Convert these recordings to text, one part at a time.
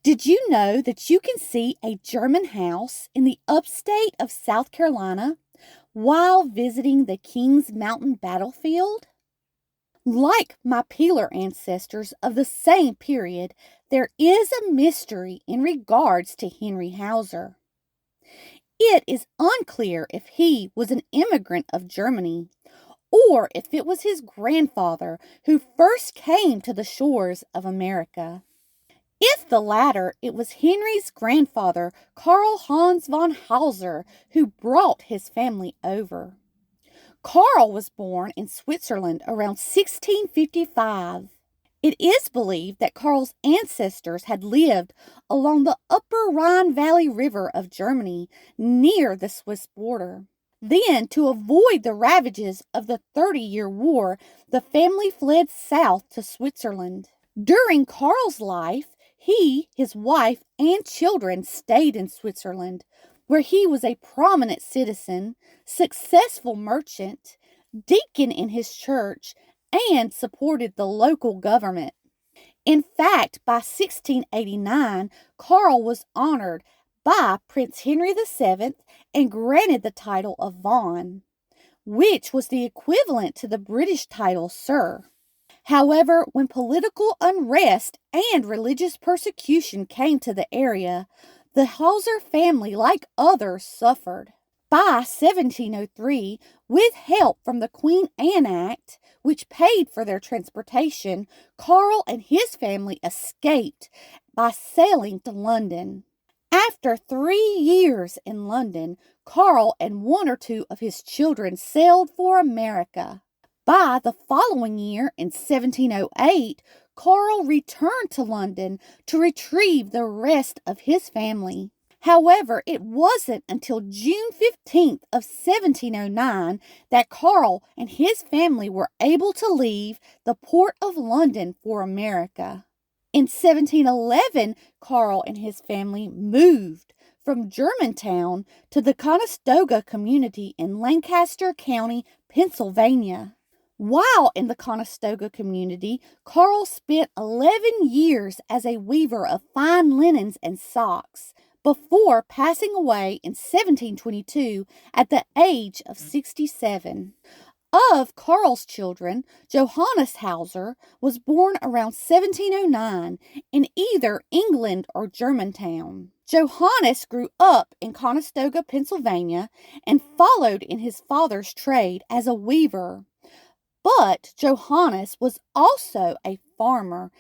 Did you know that you can see a German house in the upstate of South Carolina while visiting the Kings Mountain battlefield? Like my Peeler ancestors of the same period, there is a mystery in regards to Henry Hauser. It is unclear if he was an immigrant of Germany or if it was his grandfather who first came to the shores of America. If the latter, it was Henry's grandfather, Karl Hans von Hauser, who brought his family over. Karl was born in Switzerland around 1655. It is believed that Karl's ancestors had lived along the upper Rhine Valley River of Germany near the Swiss border. Then, to avoid the ravages of the 30-Year War, the family fled south to Switzerland. During Karl's life, he, his wife, and children stayed in Switzerland, where he was a prominent citizen, successful merchant, deacon in his church, and supported the local government. In fact, by 1689, Karl was honored by Prince Henry VII and granted the title of Von, which was the equivalent to the British title Sir. However, when political unrest and religious persecution came to the area, the Hauser family, like others, suffered. By 1703, with help from the Queen Anne Act, which paid for their transportation, Karl and his family escaped by sailing to London. After 3 years in London, Karl and one or two of his children sailed for America. By the following year, in 1708, Karl returned to London to retrieve the rest of his family. However, it wasn't until June 15th of 1709 that Karl and his family were able to leave the port of London for America. In 1711, Karl and his family moved from Germantown to the Conestoga community in Lancaster County, Pennsylvania. While in the Conestoga community, Karl spent 11 years as a weaver of fine linens and socks before passing away in 1722 at the age of 67. Of Karl's children, Johannes Hauser was born around 1709 in either England or Germantown. Johannes grew up in Conestoga, Pennsylvania, and followed in his father's trade as a weaver. But Johannes was also a farmer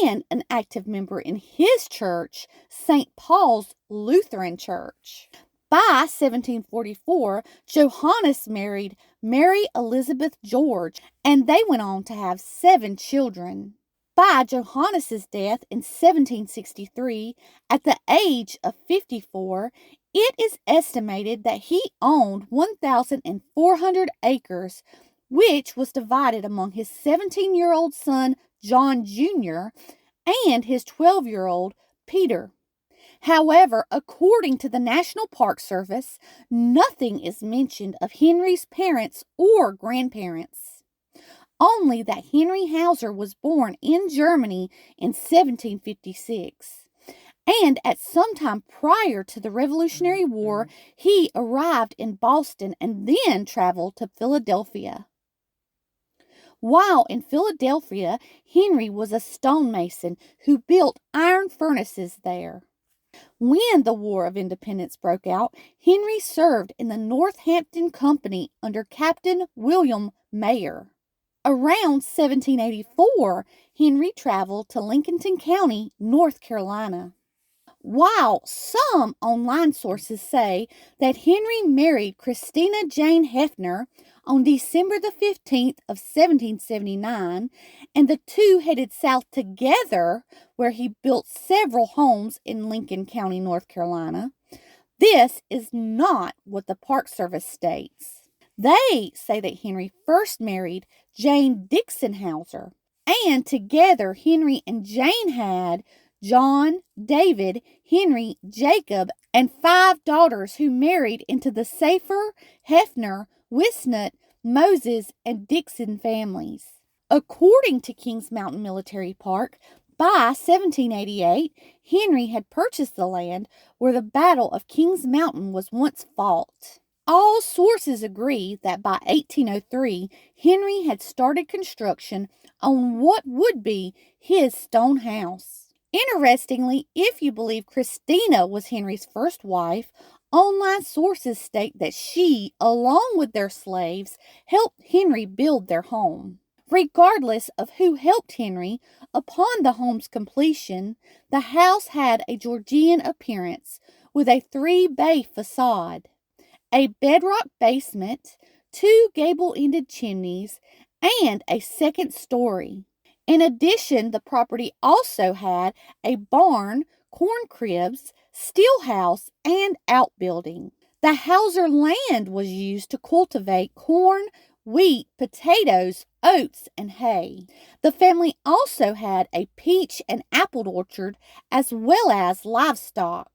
and an active member in his church, St. Paul's Lutheran Church. By 1744, Johannes married Mary Elizabeth George, and they went on to have 7 children. By Johannes's death in 1763, at the age of 54, it is estimated that he owned 1,400 acres, which was divided among his 17-year-old son, John Jr., and his 12-year-old, Peter. However, according to the National Park Service, nothing is mentioned of Henry's parents or grandparents. Only that Henry Hauser was born in Germany in 1756. And at some time prior to the Revolutionary War, he arrived in Boston and then traveled to Philadelphia. While in Philadelphia, Henry was a stonemason who built iron furnaces there. When the War of Independence broke out, Henry served in the Northampton Company under Captain William Mayer. Around 1784, Henry traveled to Lincoln County, North Carolina. While some online sources say that Henry married Christina Jane Hefner on December the 15th of 1779, and the two headed south together, where he built several homes in Lincoln County, North Carolina, this is not what the Park Service states. They say that Henry first married Jane Dixon Hauser, and together Henry and Jane had John, David, Henry, Jacob, and 5 daughters who married into the Safer, Hefner, Wisnut, Moses, and Dixon families. According to Kings Mountain Military Park, By 1788, Henry had purchased the land where the Battle of Kings Mountain was once fought. All sources agree that by 1803, Henry had started construction on what would be his stone house. Interestingly, if you believe Christina was Henry's first wife, online sources state that she, along with their slaves, helped Henry build their home. Regardless of who helped Henry, upon the home's completion, the house had a Georgian appearance with a 3-bay facade, a bedrock basement, 2 gable-ended chimneys, and a second story. In addition, the property also had a barn, corn cribs, steel house, and outbuilding. The Hauser land was used to cultivate corn, wheat, potatoes, oats, and hay. The family also had a peach and apple orchard as well as livestock.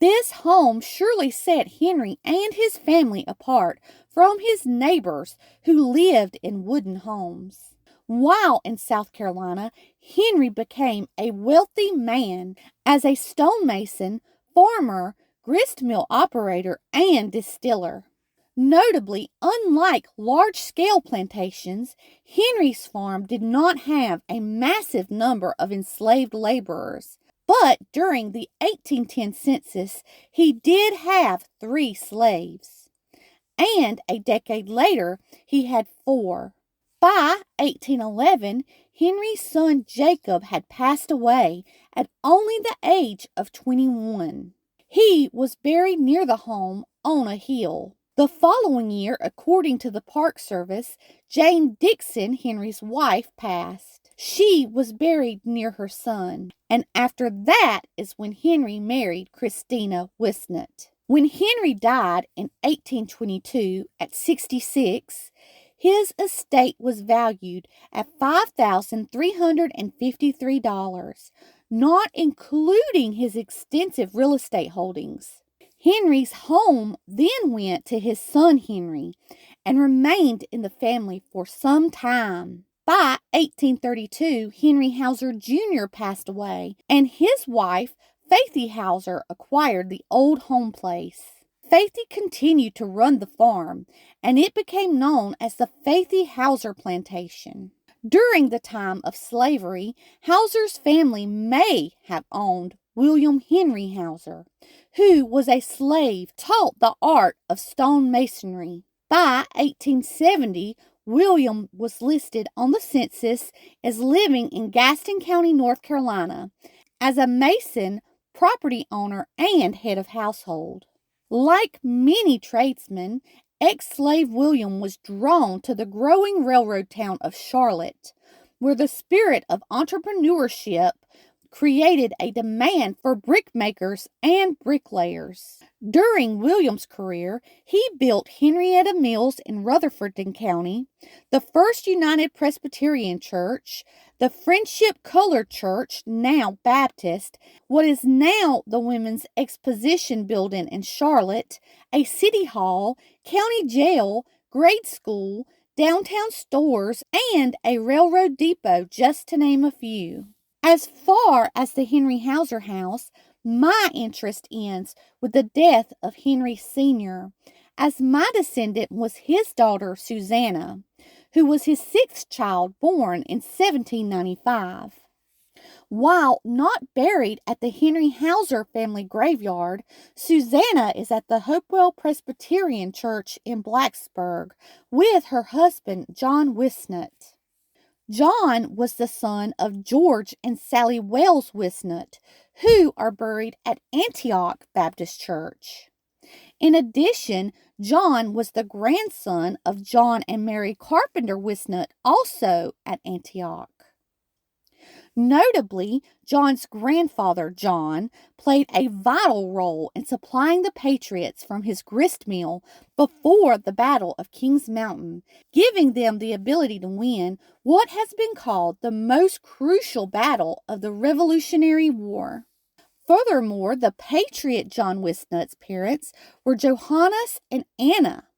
This home surely set Henry and his family apart from his neighbors who lived in wooden homes. While in South Carolina, Henry became a wealthy man as a stonemason, farmer, grist mill operator, and distiller. Notably, unlike large-scale plantations, Henry's farm did not have a massive number of enslaved laborers. But during the 1810 census, he did have 3 slaves. And a decade later, he had 4. By 1811, Henry's son Jacob had passed away at only the age of 21. He was buried near the home on a hill. The following year, according to the Park Service, Jane Dixon, Henry's wife, passed. She was buried near her son, and after that is when Henry married Christina Wisnett. When Henry died in 1822 at 66, his estate was valued at $5,353, not including his extensive real estate holdings. Henry's home then went to his son Henry and remained in the family for some time. By 1832, Henry Hauser Jr. passed away, and his wife, Faithy Hauser, acquired the old home place. Faithy continued to run the farm, and it became known as the Faithy Hauser Plantation. During the time of slavery, Hauser's family may have owned William Henry Hauser, who was a slave taught the art of stone masonry. By 1870, William was listed on the census as living in Gaston County, North Carolina, as a mason, property owner, and head of household. Like many tradesmen, ex-slave William was drawn to the growing railroad town of Charlotte, where the spirit of entrepreneurship created a demand for brickmakers and bricklayers. During William's career, he built Henrietta Mills in Rutherford County, the First United Presbyterian Church, the Friendship Colored Church, now Baptist, what is now the Women's Exposition Building in Charlotte, a city hall, county jail, grade school, downtown stores, and a railroad depot, just to name a few. As far as the Henry Hauser house, my interest ends with the death of Henry Sr., as my descendant was his daughter Susanna, who was his 6th child, born in 1795. While not buried at the Henry Hauser family graveyard, Susanna is at the Hopewell Presbyterian Church in Blacksburg with her husband, John Wisnett. John was the son of George and Sally Wells Wisnett, who are buried at Antioch Baptist Church. In addition, John was the grandson of John and Mary Carpenter Wisnett, also at Antioch. Notably, John's grandfather, John, played a vital role in supplying the Patriots from his grist mill before the Battle of Kings Mountain, giving them the ability to win what has been called the most crucial battle of the Revolutionary War. Furthermore, the Patriot John Wisnett's parents were Johannes and Anna,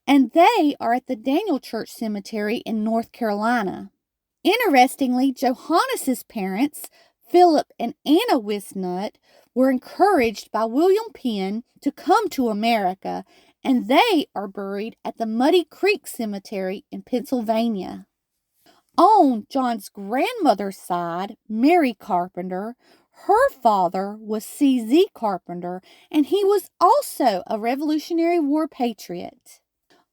and they are at the Daniel Church Cemetery in North Carolina. Interestingly, Johannes's parents, Philip and Anna Wisnut were encouraged by William Penn to come to America, and they are buried at the Muddy Creek Cemetery in Pennsylvania. On John's grandmother's side, Mary Carpenter, her father was C.Z. Carpenter, and he was also a Revolutionary War patriot.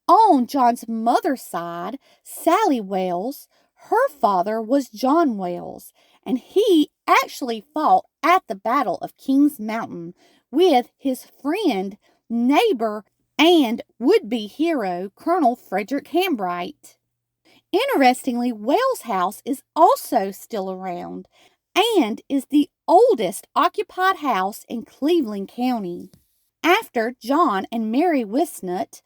On John's mother's side, Sally Wells, her father was John Wells, and he actually fought at the Battle of Kings Mountain with his friend, neighbor, and would-be hero, Colonel Frederick Hambright. Interestingly, Wells House is also still around and is the oldest occupied house in Cleveland County. After John and Mary Wisnut,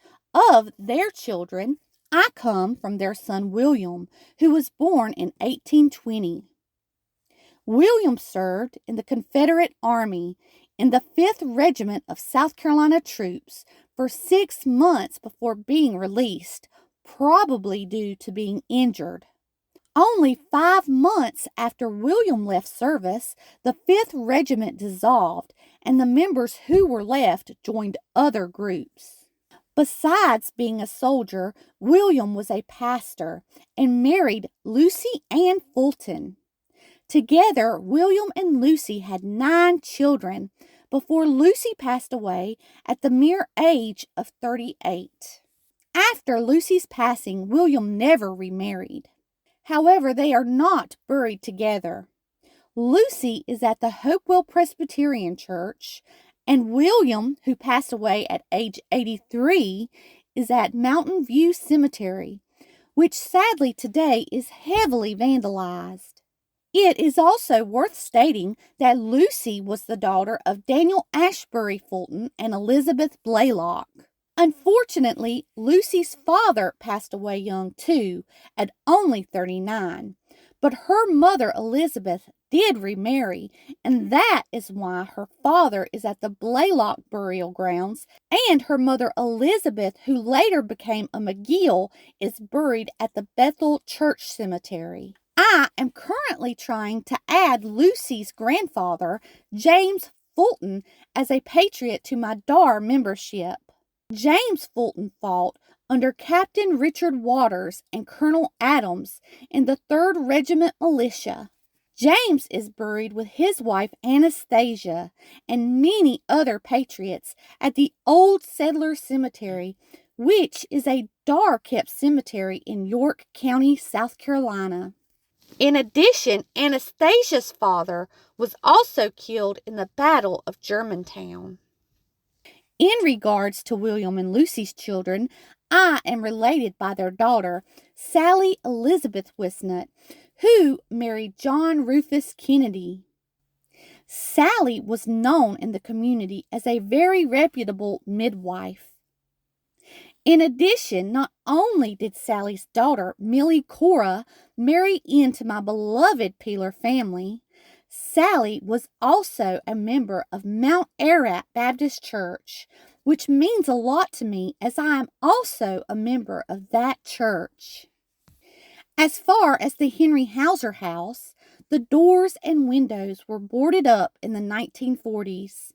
of their children, I come from their son William, who was born in 1820. William served in the Confederate Army in the 5th Regiment of South Carolina troops for 6 months before being released, probably due to being injured. Only 5 months after William left service, the 5th Regiment dissolved, and the members who were left joined other groups. Besides being a soldier, William was a pastor and married Lucy Ann Fulton. Together, William and Lucy had 9 children before Lucy passed away at the mere age of 38. After Lucy's passing, William never remarried. However, they are not buried together. Lucy is at the Hopewell Presbyterian Church, and William, who passed away at age 83, is at Mountain View Cemetery, which sadly today is heavily vandalized. It is also worth stating that Lucy was the daughter of Daniel Ashbury Fulton and Elizabeth Blaylock. Unfortunately, Lucy's father passed away young too, at only 39, but her mother Elizabeth did remarry, and that is why her father is at the Blaylock burial grounds, and her mother Elizabeth, who later became a McGill, is buried at the Bethel Church Cemetery. I am currently trying to add Lucy's grandfather, James Fulton, as a patriot to my DAR membership. James Fulton fought under Captain Richard Waters and Colonel Adams in the 3rd Regiment Militia. James is buried with his wife Anastasia and many other patriots at the Old Settler Cemetery, which is a DAR-kept cemetery in York County, South Carolina. In addition, Anastasia's father was also killed in the Battle of Germantown. In regards to William and Lucy's children, I am related by their daughter, Sally Elizabeth Wisnut, who married John Rufus Kennedy. Sally was known in the community as a very reputable midwife. In addition, not only did Sally's daughter, Millie Cora, marry into my beloved Peeler family, Sally was also a member of Mount Ararat Baptist Church, which means a lot to me as I am also a member of that church. As far as the Henry Hauser house, the doors and windows were boarded up in the 1940s,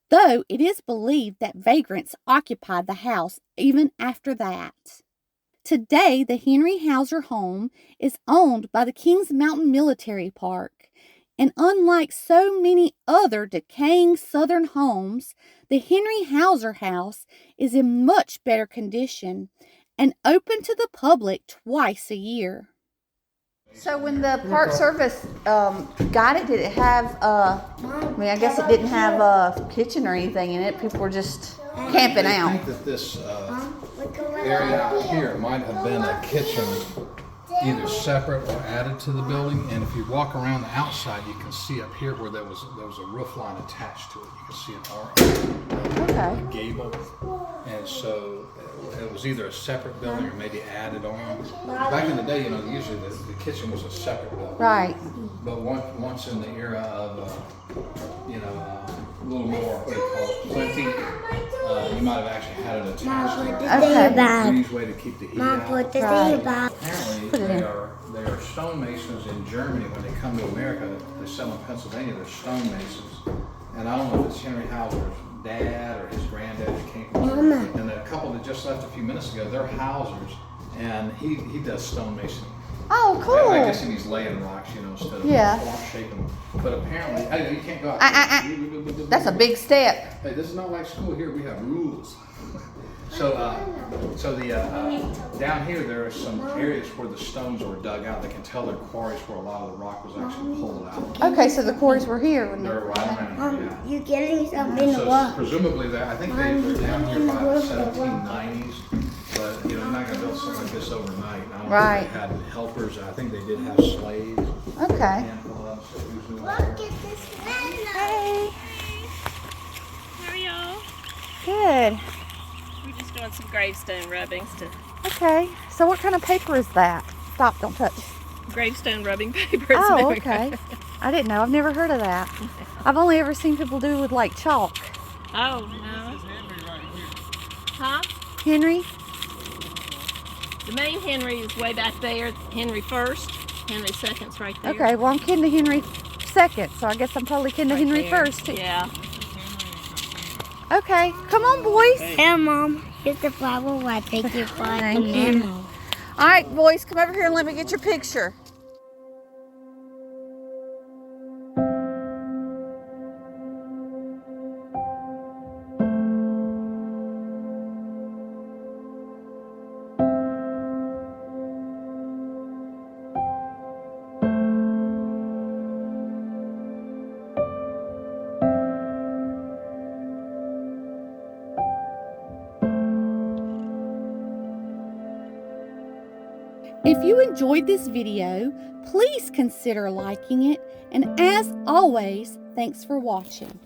though it is believed that vagrants occupied the house even after that. Today, the Henry Hauser home is owned by the Kings Mountain Military Park, and unlike so many other decaying southern homes, the Henry Hauser house is in much better condition and open to the public twice a year. So when the Park Service got it, did it have, I guess it didn't have a kitchen or anything in it. People were just camping out. I think that this area out here might have been a kitchen either separate or added to the building. And if you walk around the outside, you can see up here where there was a roof line attached to it. You can see a gable. And so it was either a separate building or maybe added on. Back in the day, usually the kitchen was a separate building. Right. But once in the era of, a little more, what do you call it, plenty, you might have actually had it attached. Okay. It's an easy way to keep the heat out. Mom, put the thing back. Apparently, they are stonemasons in Germany, when they come to America, they sell in Pennsylvania, they're stonemasons. And I don't know if it's Henry Hauser's dad or his granddad that came from Germany. And the couple that just left a few minutes ago, they're Hausers, and he does stonemason. Oh, cool. I guess he's laying rocks, you know, instead of shaping them. But apparently, hey, you can't go out. That's a big step. Hey, this is not like school here. We have rules. So down here there are some areas where the stones were dug out. They can tell they're quarries where a lot of the rock was actually pulled out. Okay, so the quarries were here. When They're right around here. You're getting something to So walk. presumably, I think they're down here by the 1790s. But you know, you're not going to build something like this overnight. I don't think they had helpers. I think they did have slaves. Okay. Look at this window. Hey. How are y'all? Good. We're just doing some gravestone rubbings to Okay. So what kind of paper is that? Stop, don't touch. gravestone rubbing paper. Oh, okay. I didn't know. I've never heard of that. I've only ever seen people do with like chalk. Oh, no. Huh? Henry? The main Henry is way back there. Henry first. Henry second's right there. Okay, well I'm kin to Henry second, so I guess I'm totally kin to Right Henry there. first too. Yeah. Okay, come on boys. Hey, Mom. Here's the flower while I take your flag. Thank you. All right, boys, come over here and let me get your picture. If you enjoyed this video, please consider liking it, and as always, thanks for watching.